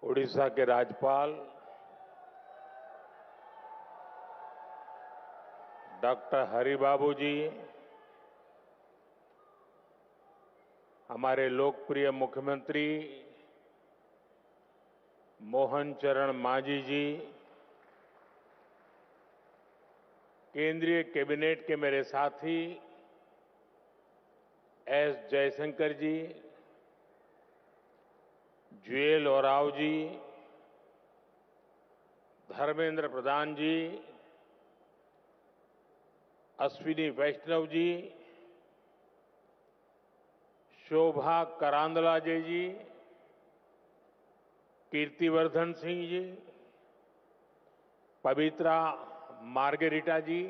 उड़ीसा के राज्यपाल डॉक्टर हरिबाबू जी, हमारे लोकप्रिय मुख्यमंत्री मोहन चरण मांझी जी, केंद्रीय कैबिनेट के मेरे साथी एस जयशंकर जी, जुएल ओराव जी, धर्मेंद्र प्रधान जी, अश्विनी वैष्णव जी, शोभा करांदला जी, कीर्तिवर्धन सिंह जी, पवित्रा मार्गेरिटा जी,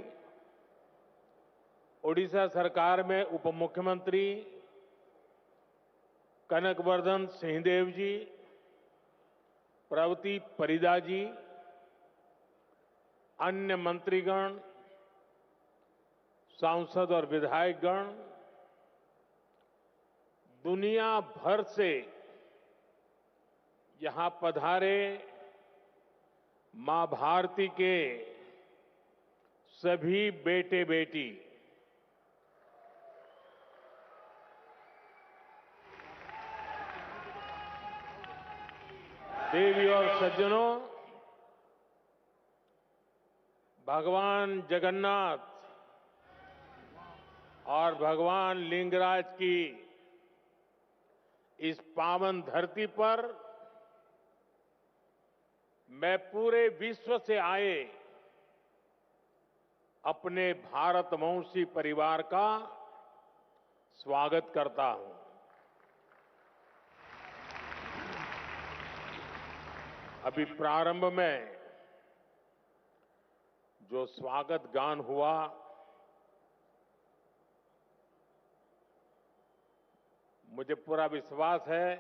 ओडिशा सरकार में उप मुख्यमंत्री कनकवर्धन सिंहदेव जी, प्रवती परिदा जी, अन्य मंत्रीगण, सांसद और विधायकगण, दुनिया भर से यहां पधारे मां भारती के सभी बेटे बेटी, देवी और सज्जनों, भगवान जगन्नाथ और भगवान लिंगराज की इस पावन धरती पर मैं पूरे विश्व से आए अपने भारतवंशी परिवार का स्वागत करता हूं। अभी प्रारंभ में जो स्वागत गान हुआ, मुझे पूरा विश्वास है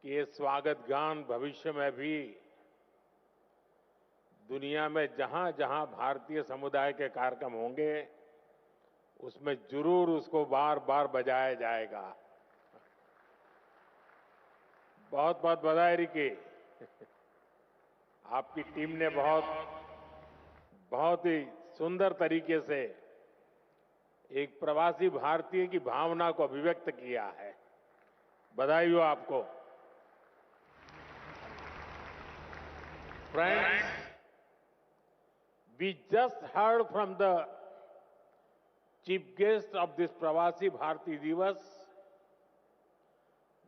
कि ये स्वागत गान भविष्य में भी दुनिया में जहां जहां भारतीय समुदाय के कार्यक्रम होंगे उसमें जरूर उसको बार बार बजाया जाएगा। बहुत बहुत बधाई रिकी। आपकी टीम ने बहुत ही सुंदर तरीके से एक प्रवासी भारतीय की भावना को अभिव्यक्त किया है। बधाई हो आपको। Friends, we just heard from the chief guest of this Pravasi Bharati Divas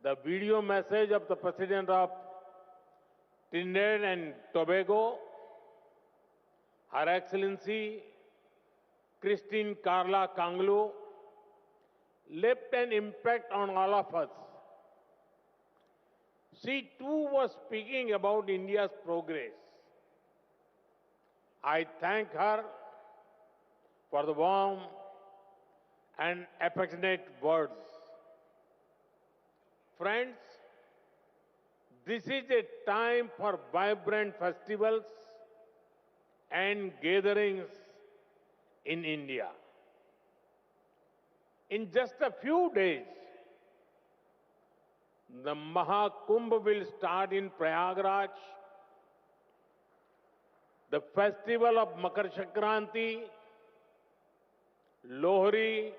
the video message of the President of Trinidad and Tobago, Her Excellency Christine Carla Kanglu, left an impact on all of us. She too was speaking about India's progress. I thank her for the warm and affectionate words. Friends, this is a time for vibrant festivals and gatherings in India. In just a few days, the Mahakumbh will start in Prayagraj. The festival of Makar Sankranti, Lohri,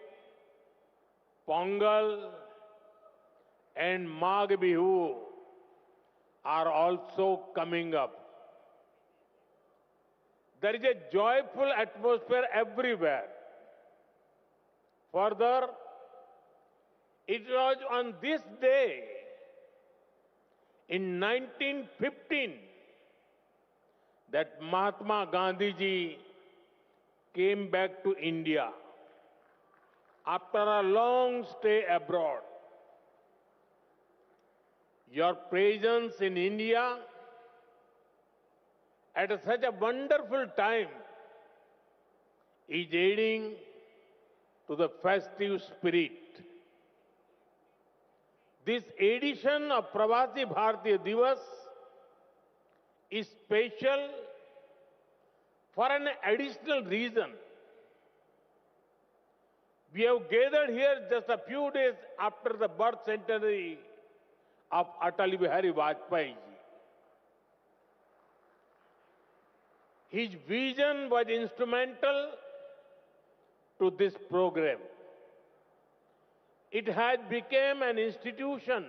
Pongal, and Magh Bihu are also coming up. There is a joyful atmosphere everywhere. Further, it was on this day in 1915 that Mahatma Gandhi ji came back to India after a long stay abroad. Your presence in India at such a wonderful time is aiding to the festive spirit. This edition of Pravasi Bharatiya Divas is special for an additional reason. We have gathered here just a few days after the birth centenary of Atal Bihari Vajpayee ji. His vision was instrumental to this program. It has become an institution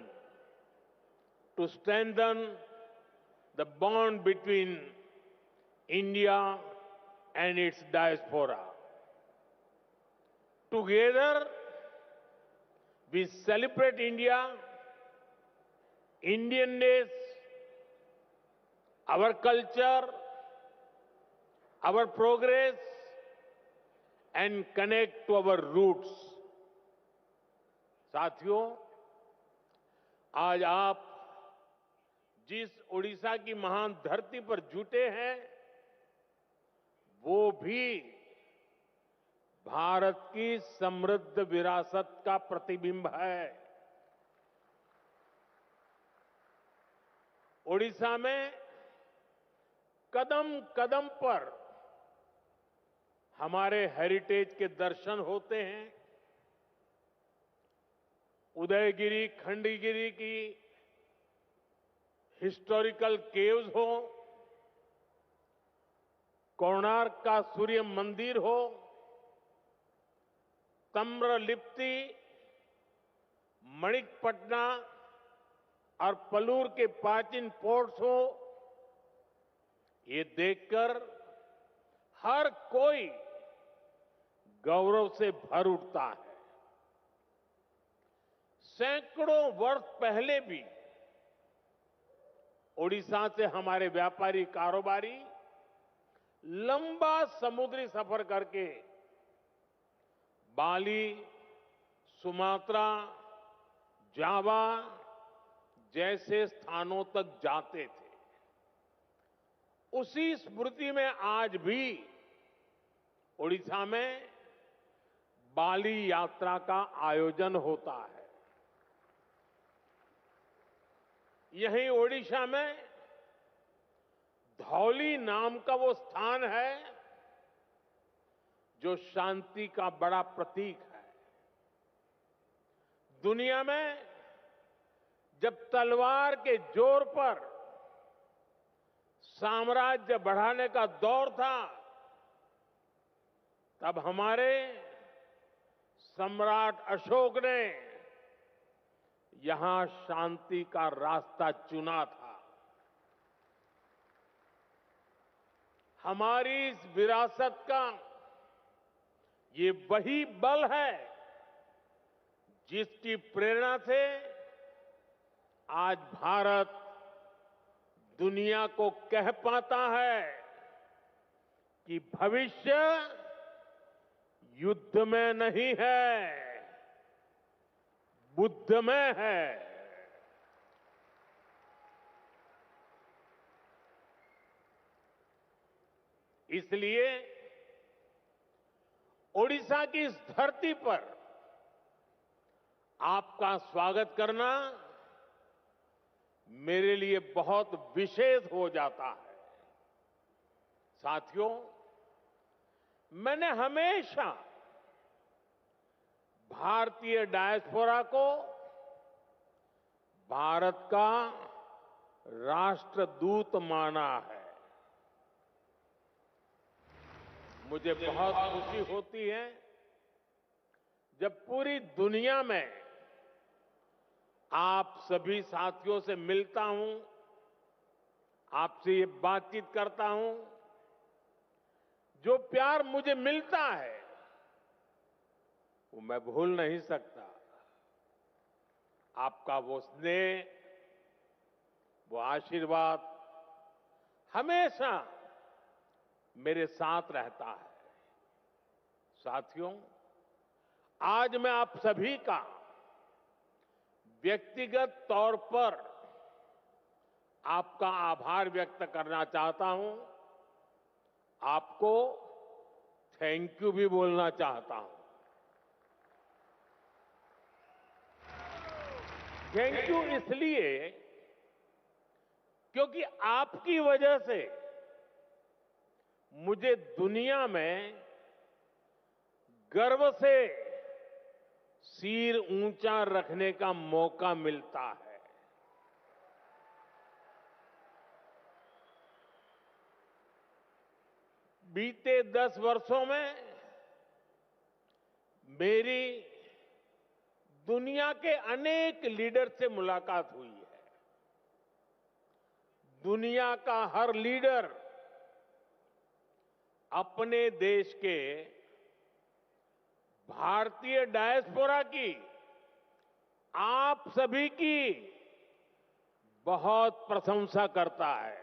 to strengthen the bond between India and its diaspora. Together, we celebrate India, Indianness, our culture, our progress, and connect to our roots. साथियों, आज आप जिस ओडिशा की महान धरती पर जुटे हैं, वो भी भारत की समृद्ध विरासत का प्रतिबिंब है। ओडिशा में कदम कदम पर हमारे हेरिटेज के दर्शन होते हैं। उदयगिरी, खंडगिरी की हिस्टोरिकल केव्स हो, कोणार्क का सूर्य मंदिर हो, ताम्रलिप्ति, मणिकपटना और पलूर के प्राचीन पोर्ट्स हो, ये देखकर हर कोई गौरव से भर उठता है। सैकड़ों वर्ष पहले भी ओडिशा से हमारे व्यापारी कारोबारी लंबा समुद्री सफर करके बाली, सुमात्रा, जावा जैसे स्थानों तक जाते थे। उसी स्मृति में आज भी ओडिशा में बाली यात्रा का आयोजन होता है। यहीं ओडिशा में धौली नाम का वो स्थान है जो शांति का बड़ा प्रतीक है। दुनिया में जब तलवार के जोर पर साम्राज्य बढ़ाने का दौर था, तब हमारे सम्राट अशोक ने यहां शांति का रास्ता चुना था। हमारी इस विरासत का ये वही बल है जिसकी प्रेरणा से आज भारत दुनिया को कह पाता है कि भविष्य युद्ध में नहीं है, बुद्ध में है। इसलिए ओडिशा की इस धरती पर आपका स्वागत करना मेरे लिए बहुत विशेष हो जाता है। साथियों, मैंने हमेशा भारतीय डायस्पोरा को भारत का राष्ट्रदूत माना है। मुझे बहुत खुशी होती है जब पूरी दुनिया में आप सभी साथियों से मिलता हूं, आपसे ये बातचीत करता हूं। जो प्यार मुझे मिलता है वो मैं भूल नहीं सकता। आपका वो स्नेह, वो आशीर्वाद हमेशा मेरे साथ रहता है। साथियों, आज मैं आप सभी का व्यक्तिगत तौर पर आपका आभार व्यक्त करना चाहता हूं। आपको थैंक यू भी बोलना चाहता हूं। थैंक यू इसलिए क्योंकि आपकी वजह से मुझे दुनिया में गर्व से सिर ऊंचा रखने का मौका मिलता है। बीते 10 वर्षों में मेरी दुनिया के अनेक लीडर से मुलाकात हुई है। दुनिया का हर लीडर अपने देश के भारतीय डायस्पोरा की, आप सभी की बहुत प्रशंसा करता है।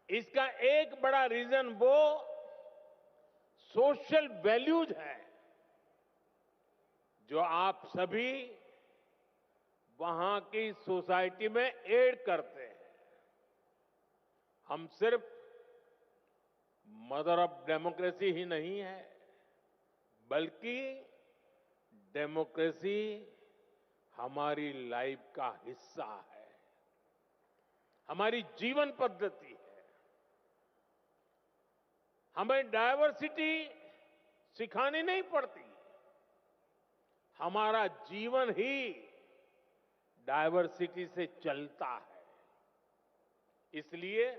इसका एक बड़ा रीजन वो सोशल वैल्यूज है जो आप सभी वहां की सोसाइटी में ऐड करते हैं। हम सिर्फ मदर ऑफ डेमोक्रेसी ही नहीं है, बल्कि डेमोक्रेसी हमारी लाइफ का हिस्सा है, हमारी जीवन पद्धति है। हमें डायवर्सिटी सिखानी नहीं पड़ती, हमारा जीवन ही डायवर्सिटी से चलता है। इसलिए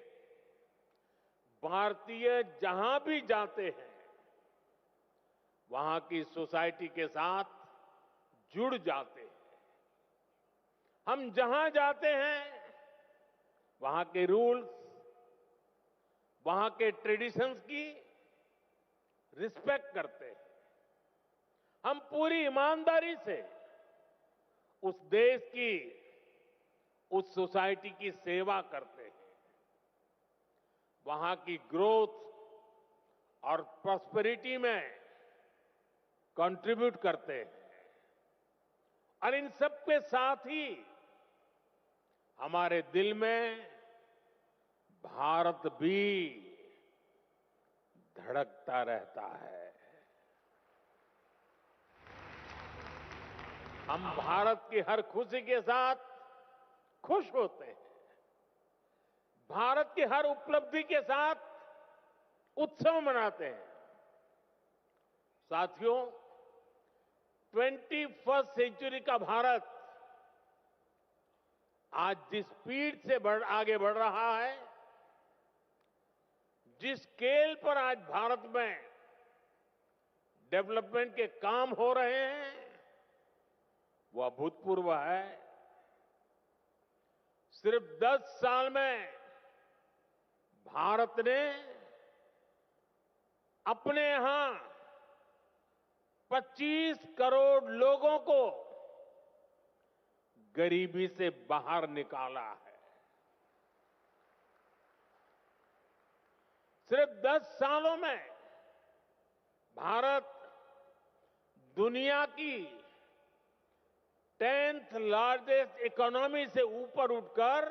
भारतीय जहां भी जाते हैं, वहां की सोसाइटी के साथ जुड़ जाते हैं। हम जहां जाते हैं, वहां के रूल्स, वहां के ट्रेडिशंस की रिस्पेक्ट करते हैं। हम पूरी ईमानदारी से उस देश की, उस सोसाइटी की सेवा करते हैं। वहां की ग्रोथ और प्रॉस्पेरिटी में कंट्रीब्यूट करते हैं। और इन सबके साथ ही हमारे दिल में भारत भी धड़कता रहता है। हम भारत की हर खुशी के साथ खुश होते हैं, भारत की हर उपलब्धि के साथ उत्सव मनाते हैं। साथियों, 21st सेंचुरी का भारत आज जिस स्पीड से आगे बढ़ रहा है, जिस स्केल पर आज भारत में डेवलपमेंट के काम हो रहे हैं, वो अभूतपूर्व है। सिर्फ 10 साल में भारत ने अपने यहां 25 करोड़ लोगों को गरीबी से बाहर निकाला है। सिर्फ 10 सालों में भारत दुनिया की 10th लार्जेस्ट इकोनॉमी से ऊपर उठकर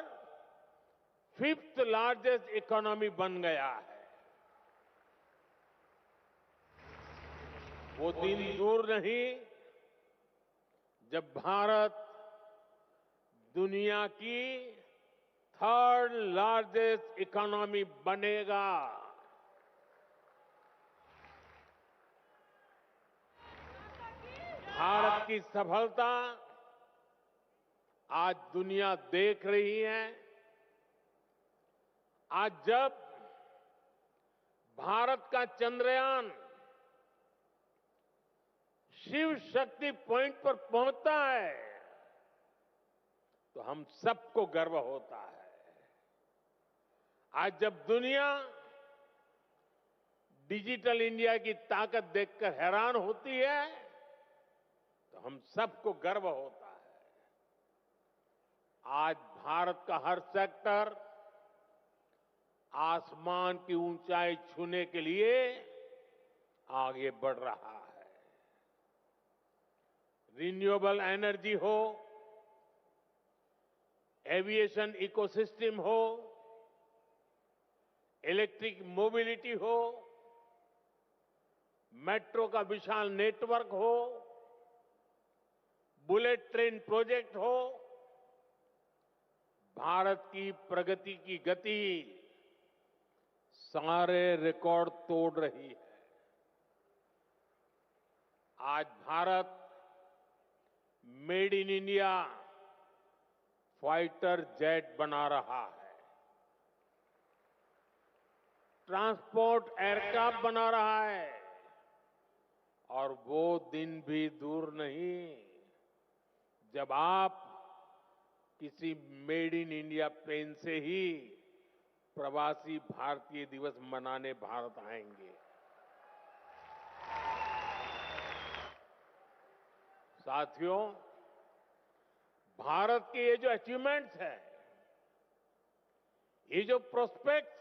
5th लार्जेस्ट इकोनॉमी बन गया है। वो दिन दूर नहीं जब भारत दुनिया की 3rd लार्जेस्ट इकोनॉमी बनेगा। भारत की सफलता आज दुनिया देख रही है। आज जब भारत का चंद्रयान शिव शक्ति पॉइंट पर पहुंचता है, तो हम सबको गर्व होता है। आज जब दुनिया डिजिटल इंडिया की ताकत देखकर हैरान होती है, तो हम सबको गर्व होता है। आज भारत का हर सेक्टर आसमान की ऊंचाई छूने के लिए आगे बढ़ रहा है। रिन्यूएबल एनर्जी हो, एविएशन इकोसिस्टम हो, इलेक्ट्रिक मोबिलिटी हो, मेट्रो का विशाल नेटवर्क हो, बुलेट ट्रेन प्रोजेक्ट हो, भारत की प्रगति की गति सारे रिकॉर्ड तोड़ रही है। आज Bharat made in India fighter jet बना रहा है। ट्रांसपोर्ट एयरक्राफ्ट बना रहा है और वो दिन भी दूर नहीं जब आप किसी मेड इन इंडिया प्लेन से ही प्रवासी भारतीय दिवस मनाने भारत आएंगे। साथियों, भारत के ये जो अचीवमेंट्स हैं, ये जो प्रोस्पेक्ट्स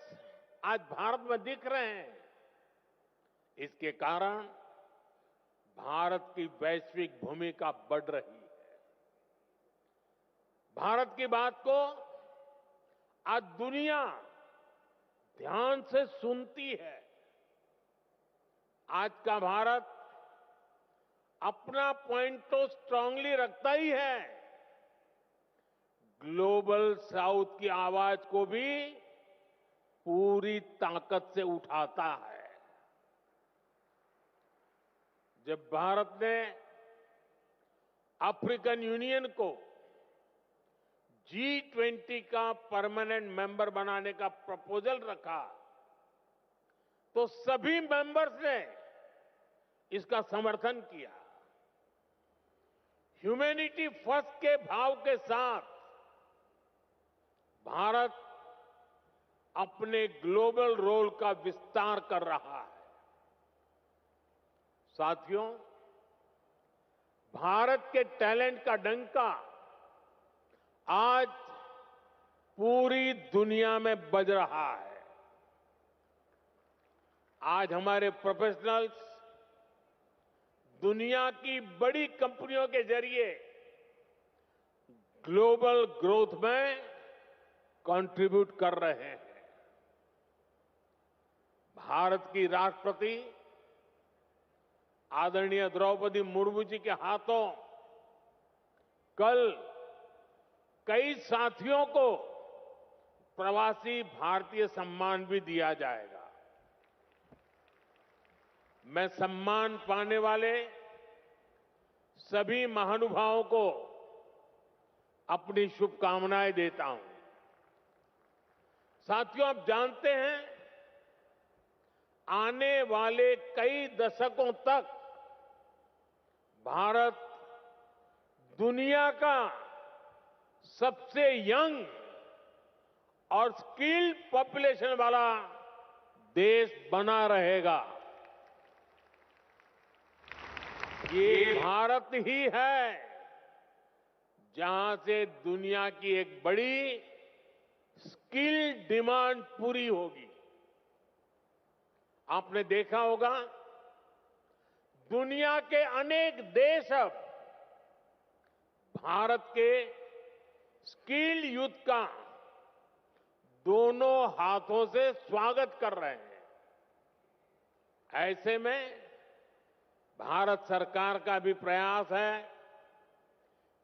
आज भारत में दिख रहे हैं, इसके कारण भारत की वैश्विक भूमिका बढ़ रही है। भारत की बात को आज दुनिया ध्यान से सुनती है। आज का भारत अपना पॉइंट तो स्ट्रांगली रखता ही है, ग्लोबल साउथ की आवाज को भी पूरी ताकत से उठाता है। जब भारत ने अफ्रीकन यूनियन को G20 का परमानेंट मेंबर बनाने का प्रपोजल रखा, तो सभी मेंबर्स ने इसका समर्थन किया। ह्यूमैनिटी फर्स्ट के भाव के साथ भारत अपने ग्लोबल रोल का विस्तार कर रहा है। साथियों, भारत के टैलेंट का डंका आज पूरी दुनिया में बज रहा है। आज हमारे प्रोफेशनल्स दुनिया की बड़ी कंपनियों के जरिए ग्लोबल ग्रोथ में कंट्रीब्यूट कर रहे हैं। भारत की राष्ट्रपति आदरणीय द्रौपदी मुर्मू जी के हाथों कल कई साथियों को प्रवासी भारतीय सम्मान भी दिया जाएगा। मैं सम्मान पाने वाले सभी महानुभावों को अपनी शुभकामनाएं देता हूं। साथियों, आप जानते हैं, आने वाले कई दशकों तक भारत दुनिया का सबसे यंग और स्किल्ड पॉपुलेशन वाला देश बना रहेगा। ये भारत ही है जहां से दुनिया की एक बड़ी स्किल डिमांड पूरी होगी। आपने देखा होगा, दुनिया के अनेक देश अब भारत के स्किल्ड यूथ का दोनों हाथों से स्वागत कर रहे हैं। ऐसे में भारत सरकार का भी प्रयास है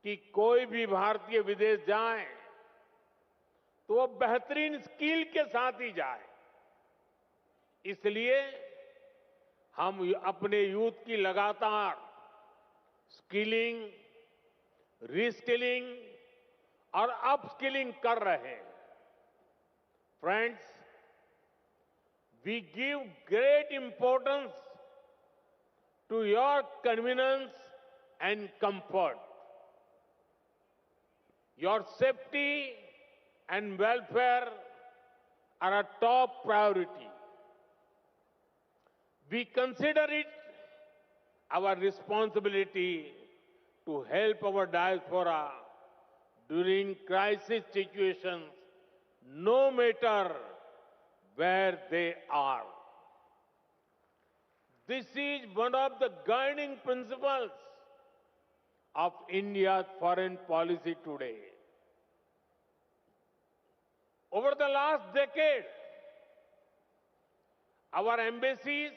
कि कोई भी भारतीय विदेश जाए तो वो बेहतरीन स्किल के साथ ही जाए। इसलिए हम अपने यूथ की लगातार स्किलिंग, रीस्किलिंग और अपस्किलिंग कर रहे हैं। Friends, we give great importance to your convenience and comfort. Your safety and welfare are a top priority. We consider it our responsibility to help our diaspora during crisis situations, no matter where they are. This is one of the guiding principles of India's foreign policy today. Over the last decade, our embassies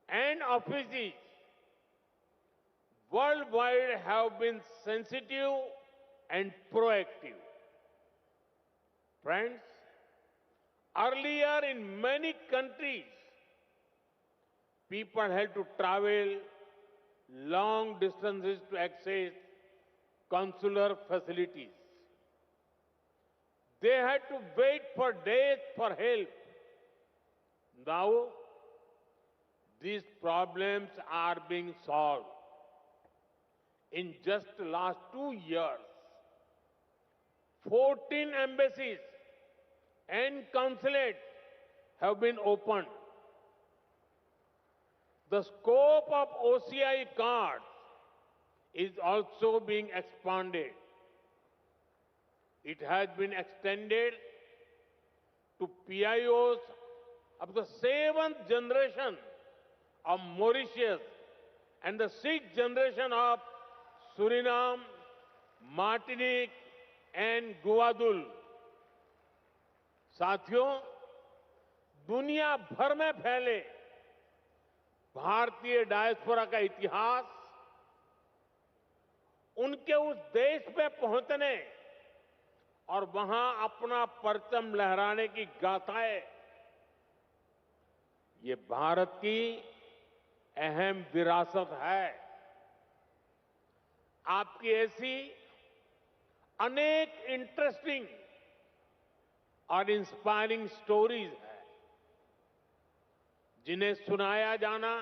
and offices worldwide have been sensitive and proactive. Friends, earlier in many countries, people had to travel long distances to access consular facilities. They had to wait for days for help Now, these problems are being solved. In just the last 2 years, 14 embassies and consulates have been opened. The scope of OCI cards is also being expanded. It has been extended to PIOs of the 7th generation of Mauritius and the 6th generation of Suriname, Martinique and Guadeloupe. साथियों, दुनिया भर में फैले भारतीय diaspora का इतिहास उनके उस देश में पहुंचने और वहां अपना परचम लहराने की गाथाएं, ये भारत की अहम विरासत है। आपकी ऐसी अनेक इंटरेस्टिंग और इंस्पायरिंग स्टोरीज है, जिन्हें सुनाया जाना,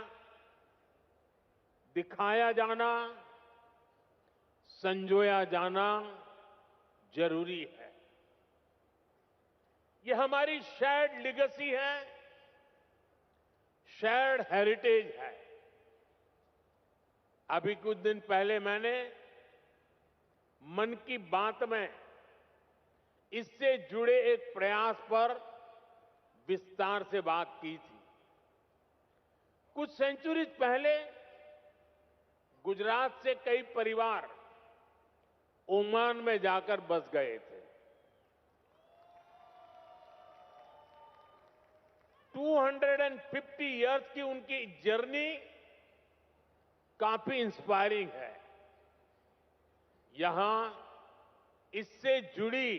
दिखाया जाना, संजोया जाना जरूरी है। ये हमारी शेयर्ड लेगेसी है, शेयर्ड हेरिटेज है। अभी कुछ दिन पहले मैंने मन की बात में इससे जुड़े एक प्रयास पर विस्तार से बात की थी। कुछ सेंचुरीज पहले गुजरात से कई परिवार ओमान में जाकर बस गए थे। 250 इयर्स की उनकी जर्नी काफी इंस्पायरिंग है। यहां इससे जुड़ी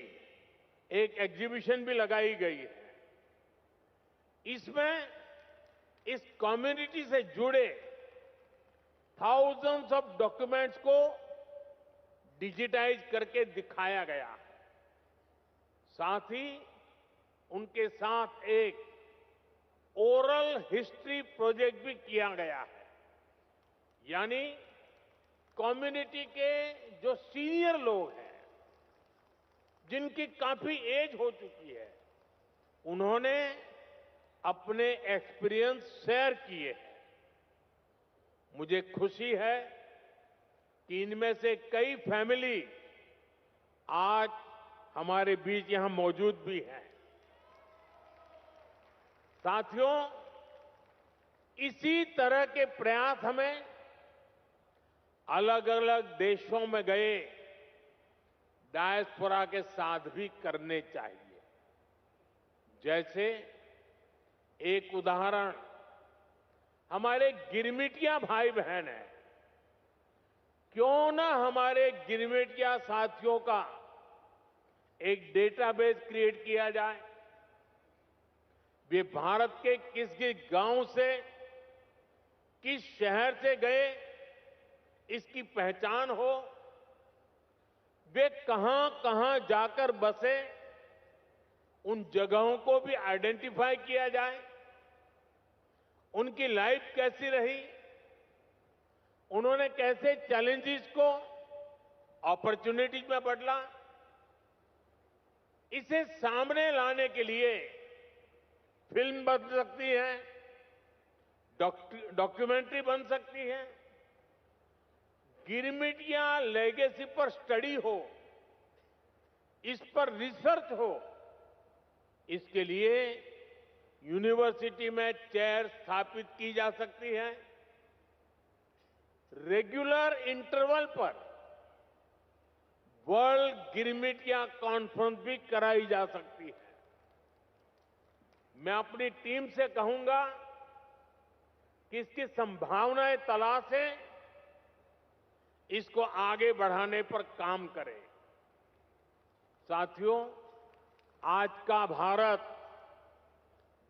एक एग्जीबिशन भी लगाई गई है। इसमें इस कम्युनिटी से जुड़े थाउजेंड्स ऑफ डॉक्यूमेंट्स को डिजिटाइज करके दिखाया गया है। साथ ही उनके साथ एक ओरल हिस्ट्री प्रोजेक्ट भी किया गया है। यानी कम्युनिटी के जो सीनियर लोग हैं, जिनकी काफी एज हो चुकी है, उन्होंने अपने एक्सपीरियंस शेयर किए हैं। मुझे खुशी है कि इनमें से कई फैमिली आज हमारे बीच यहां मौजूद भी हैं। साथियों, इसी तरह के प्रयास हमें अलग अलग देशों में गए डायस्पोरा के साथ भी करने चाहिए। जैसे एक उदाहरण हमारे गिरमिटिया भाई बहन हैं। क्यों ना हमारे गिरमिटिया साथियों का एक डेटाबेस क्रिएट किया जाए। वे भारत के किस किस गांव से, किस शहर से गए, इसकी पहचान हो। वे कहां कहां जाकर बसे, उन जगहों को भी आइडेंटिफाई किया जाए। उनकी लाइफ कैसी रही, उन्होंने कैसे चैलेंजेस को अपॉर्चुनिटीज में बदला, इसे सामने लाने के लिए फिल्म बन सकती है, डॉक्यूमेंट्री बन सकती है। गिरमिटिया लेगेसी पर स्टडी हो, इस पर रिसर्च हो, इसके लिए यूनिवर्सिटी में चेयर स्थापित की जा सकती है। रेगुलर इंटरवल पर वर्ल्ड गिरमिटिया कॉन्फ्रेंस भी कराई जा सकती है। मैं अपनी टीम से कहूंगा कि इसकी संभावनाएं तलाशें, इसको आगे बढ़ाने पर काम करें। साथियों, आज का भारत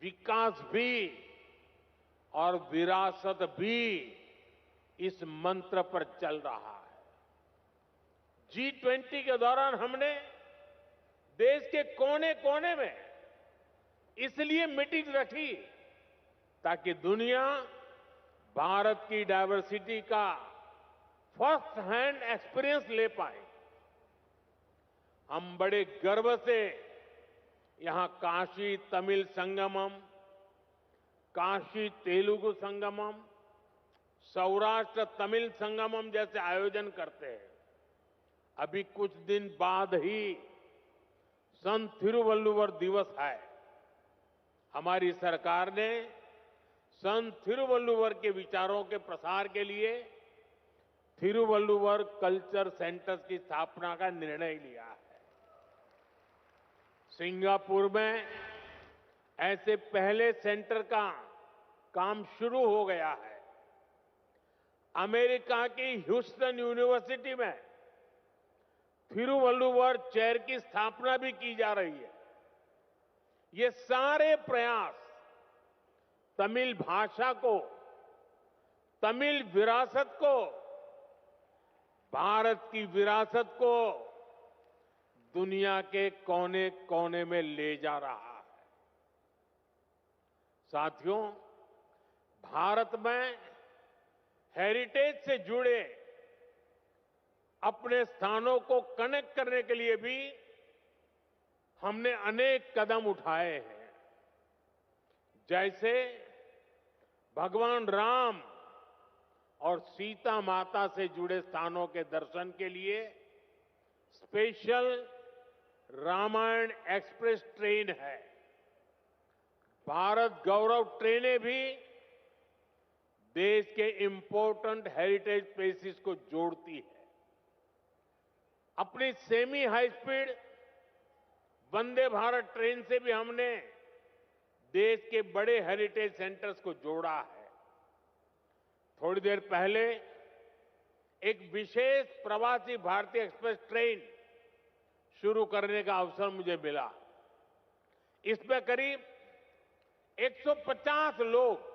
विकास भी और विरासत भी इस मंत्र पर चल रहा है। G20 के दौरान हमने देश के कोने कोने में इसलिए मीटिंग रखी ताकि दुनिया भारत की डायवर्सिटी का फर्स्ट हैंड एक्सपीरियंस ले पाए। हम बड़े गर्व से यहां काशी तमिल संगमम, काशी तेलुगु संगमम, सौराष्ट्र तमिल संगमम जैसे आयोजन करते हैं। अभी कुछ दिन बाद ही संत थिरुवल्लुवर दिवस है। हमारी सरकार ने संत थिरुवल्लुवर के विचारों के प्रसार के लिए थिरुवल्लुवर कल्चर सेंटर्स की स्थापना का निर्णय लिया है। सिंगापुर में ऐसे पहले सेंटर का काम शुरू हो गया है। अमेरिका की ह्यूस्टन यूनिवर्सिटी में थिरुवल्लुवर चेयर की स्थापना भी की जा रही है। ये सारे प्रयास तमिल भाषा को, तमिल विरासत को, भारत की विरासत को दुनिया के कोने कोने में ले जा रहा है। साथियों, भारत में हेरिटेज से जुड़े अपने स्थानों को कनेक्ट करने के लिए भी हमने अनेक कदम उठाए हैं। जैसे भगवान राम और सीता माता से जुड़े स्थानों के दर्शन के लिए स्पेशल रामायण एक्सप्रेस ट्रेन है। भारत गौरव ट्रेनें भी देश के इंपॉर्टेंट हेरिटेज प्लेसेस को जोड़ती है। अपनी semi high speed Vande Bharat train से भी हमने देश के बड़े हेरिटेज सेंटर्स को जोड़ा है। थोड़ी देर पहले एक विशेष प्रवासी भारतीय एक्सप्रेस ट्रेन शुरू करने का अवसर मुझे मिला। इसमें करीब 150 लोग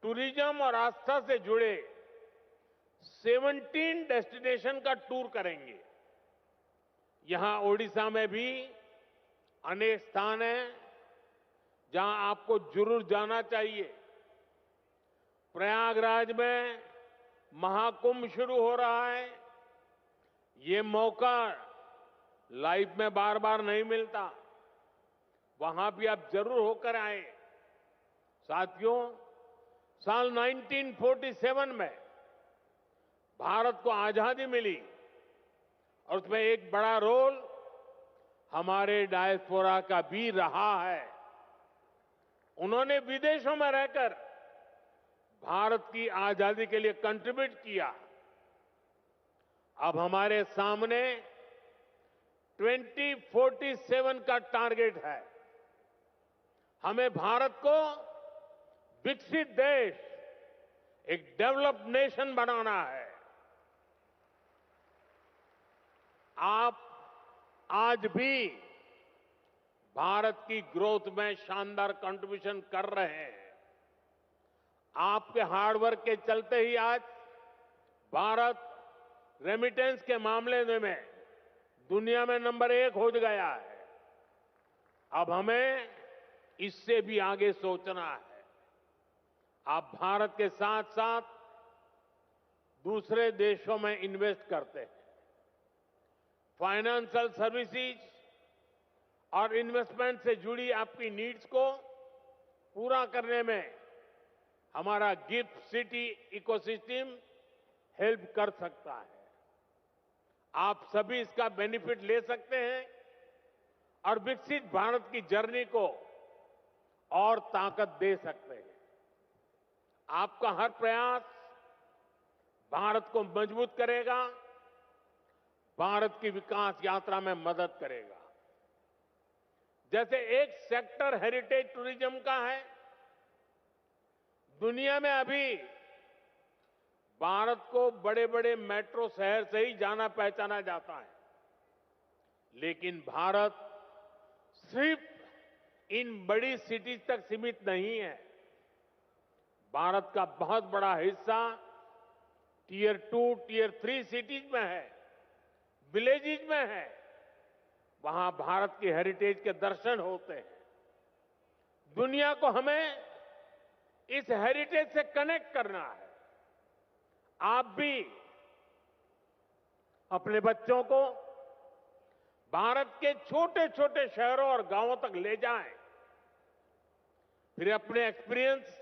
टूरिज्म और आस्था से जुड़े 17 डेस्टिनेशन का टूर करेंगे। यहां ओडिशा में भी अनेक स्थान हैं जहां आपको जरूर जाना चाहिए। प्रयागराज में महाकुंभ शुरू हो रहा है। ये मौका लाइफ में बार बार नहीं मिलता। वहां भी आप जरूर होकर आए। साथियों, साल 1947 में भारत को आजादी मिली और उसमें एक बड़ा रोल हमारे डायस्पोरा का भी रहा है। उन्होंने विदेशों में रहकर भारत की आजादी के लिए कंट्रीब्यूट किया। अब हमारे सामने 2047 का टारगेट है। हमें भारत को विकसित देश, एक डेवलप्ड नेशन बनाना है। आप आज भी भारत की ग्रोथ में शानदार कंट्रीब्यूशन कर रहे हैं। आपके हार्डवर्क के चलते ही आज भारत रेमिटेंस के मामले में दुनिया में नंबर 1 हो गया है। अब हमें इससे भी आगे सोचना है। आप भारत के साथ साथ दूसरे देशों में इन्वेस्ट करते हैं। फाइनेंशियल सर्विसेज और इन्वेस्टमेंट से जुड़ी आपकी नीड्स को पूरा करने में हमारा गिफ्ट सिटी इकोसिस्टम हेल्प कर सकता है। आप सभी इसका बेनिफिट ले सकते हैं और विकसित भारत की जर्नी को और ताकत दे सकते हैं। आपका हर प्रयास भारत को मजबूत करेगा, भारत की विकास यात्रा में मदद करेगा। जैसे एक सेक्टर हेरिटेज टूरिज्म का है। दुनिया में अभी भारत को बड़े बड़े मेट्रो शहर से ही जाना पहचाना जाता है, लेकिन भारत सिर्फ इन बड़ी सिटीज तक सीमित नहीं है। भारत का बहुत बड़ा हिस्सा टियर 2, टियर 3 सिटीज में है, विलेजेज में है। वहां भारत की हेरिटेज के दर्शन होते हैं। दुनिया को हमें इस हेरिटेज से कनेक्ट करना है। आप भी अपने बच्चों को भारत के छोटे छोटे शहरों और गांवों तक ले जाएं, फिर अपने एक्सपीरियंस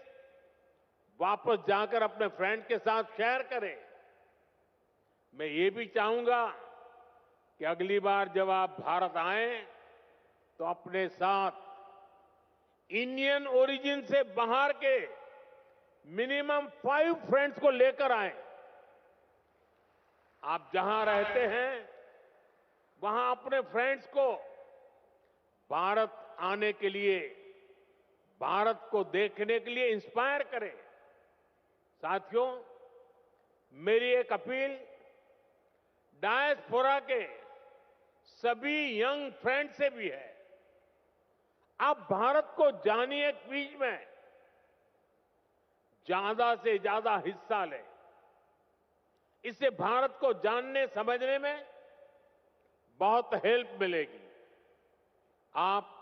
वापस जाकर अपने फ्रेंड के साथ शेयर करें। मैं ये भी चाहूंगा कि अगली बार जब आप भारत आएं तो अपने साथ इंडियन ओरिजिन से बाहर के मिनिमम 5 फ्रेंड्स को लेकर आएं। आप जहां रहते हैं वहां अपने फ्रेंड्स को भारत आने के लिए, भारत को देखने के लिए इंस्पायर करें। साथियों, मेरी एक अपील डायस्पोरा के सभी यंग फ्रेंड से भी है। आप भारत को जानिए, क्विज में ज्यादा से ज्यादा हिस्सा लें। इससे भारत को जानने समझने में बहुत हेल्प मिलेगी। आप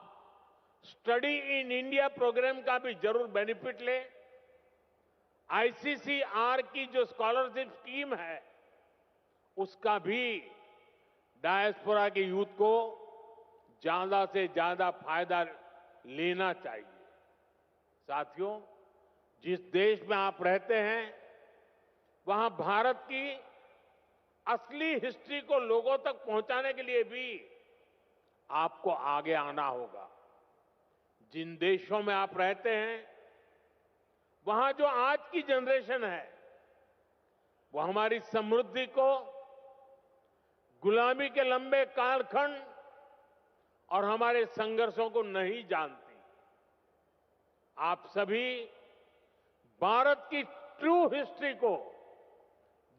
स्टडी इन इंडिया प्रोग्राम का भी जरूर बेनिफिट लें। आईसीसीआर की जो स्कॉलरशिप स्कीम है उसका भी डायस्पोरा के यूथ को ज्यादा से ज्यादा फायदा लेना चाहिए। साथियों, जिस देश में आप रहते हैं वहां भारत की असली हिस्ट्री को लोगों तक पहुंचाने के लिए भी आपको आगे आना होगा। जिन देशों में आप रहते हैं वहां जो आज की जनरेशन है वो हमारी समृद्धि को, गुलामी के लंबे कालखंड और हमारे संघर्षों को नहीं जानती। आप सभी भारत की ट्रू हिस्ट्री को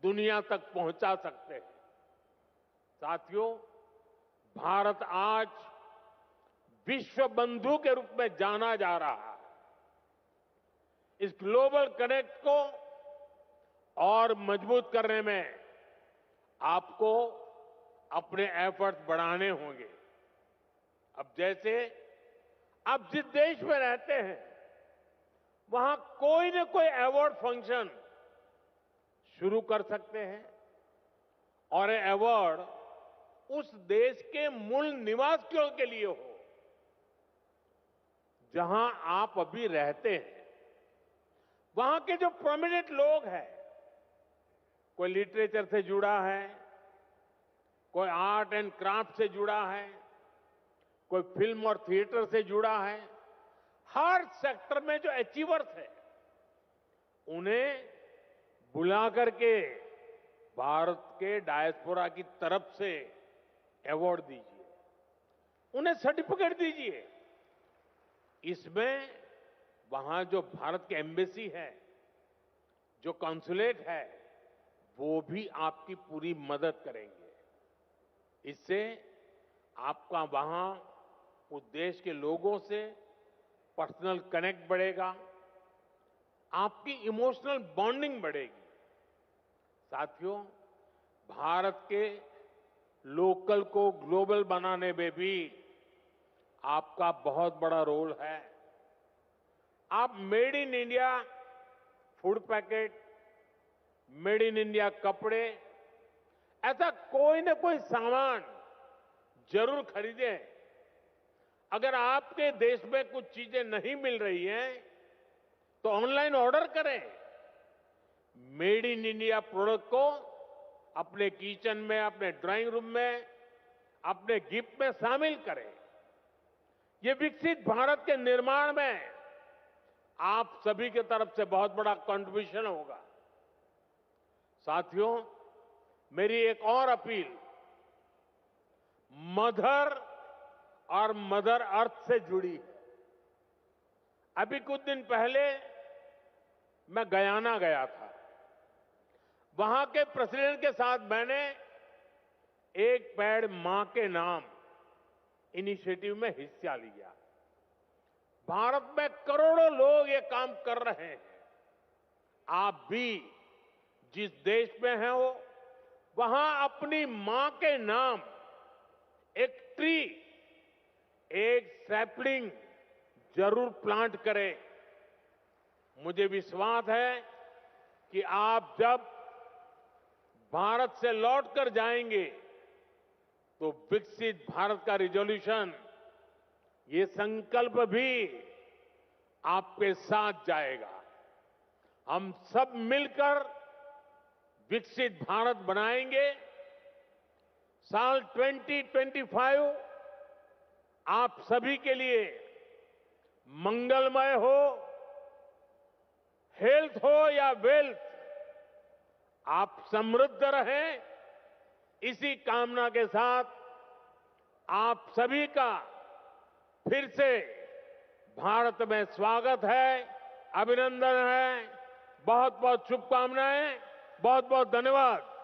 दुनिया तक पहुंचा सकते हैं। साथियों, भारत आज विश्व बंधु के रूप में जाना जा रहा है। इस ग्लोबल कनेक्ट को और मजबूत करने में आपको अपने एफर्ट्स बढ़ाने होंगे। अब जैसे आप जिस देश में रहते हैं वहां कोई न कोई अवार्ड फंक्शन शुरू कर सकते हैं और ये अवार्ड उस देश के मूल निवासियों के लिए हो जहां आप अभी रहते हैं। वहां के जो प्रोमिनेंट लोग हैं, कोई लिटरेचर से जुड़ा है, कोई आर्ट एंड क्राफ्ट से जुड़ा है, कोई फिल्म और थिएटर से जुड़ा है, हर सेक्टर में जो अचीवर्स है उन्हें बुला करके भारत के डायस्पोरा की तरफ से अवार्ड दीजिए, उन्हें सर्टिफिकेट दीजिए। इसमें वहां जो भारत की एम्बेसी है, जो कॉन्सुलेट है, वो भी आपकी पूरी मदद करेंगे। इससे आपका वहां उस देश के लोगों से पर्सनल कनेक्ट बढ़ेगा, आपकी इमोशनल बॉन्डिंग बढ़ेगी। साथियों, भारत के लोकल को ग्लोबल बनाने में भी आपका बहुत बड़ा रोल है। आप made in India food packet, made in India कपड़े, ऐसा कोई न कोई सामान जरूर खरीदें। अगर आपके देश में कुछ चीजें नहीं मिल रही हैं तो ऑनलाइन ऑर्डर करें। मेड इन इंडिया प्रोडक्ट को अपने किचन में, अपने ड्राइंग रूम में, अपने गिफ्ट में शामिल करें। ये विकसित भारत के निर्माण में आप सभी की तरफ से बहुत बड़ा कंट्रीब्यूशन होगा। साथियों, मेरी एक और अपील मदर और मदर अर्थ से जुड़ी है। अभी कुछ दिन पहले मैं गयाना गया था। वहां के प्रेसिडेंट के साथ मैंने एक पेड़ मां के नाम इनिशिएटिव में हिस्सा लिया। भारत में करोड़ों लोग ये काम कर रहे हैं। आप भी जिस देश में हैं हो वहां अपनी मां के नाम एक ट्री, एक सैपलिंग जरूर प्लांट करें। मुझे विश्वास है कि आप जब भारत से लौटकर जाएंगे तो विकसित भारत का रिजोल्यूशन, ये संकल्प भी आपके साथ जाएगा। हम सब मिलकर विकसित भारत बनाएंगे। साल 2025 आप सभी के लिए मंगलमय हो, हेल्थ हो या वेल्थ, आप समृद्ध रहें, इसी कामना के साथ आप सभी का फिर से भारत में स्वागत है, अभिनंदन है। बहुत बहुत शुभकामनाएं, बहुत बहुत धन्यवाद।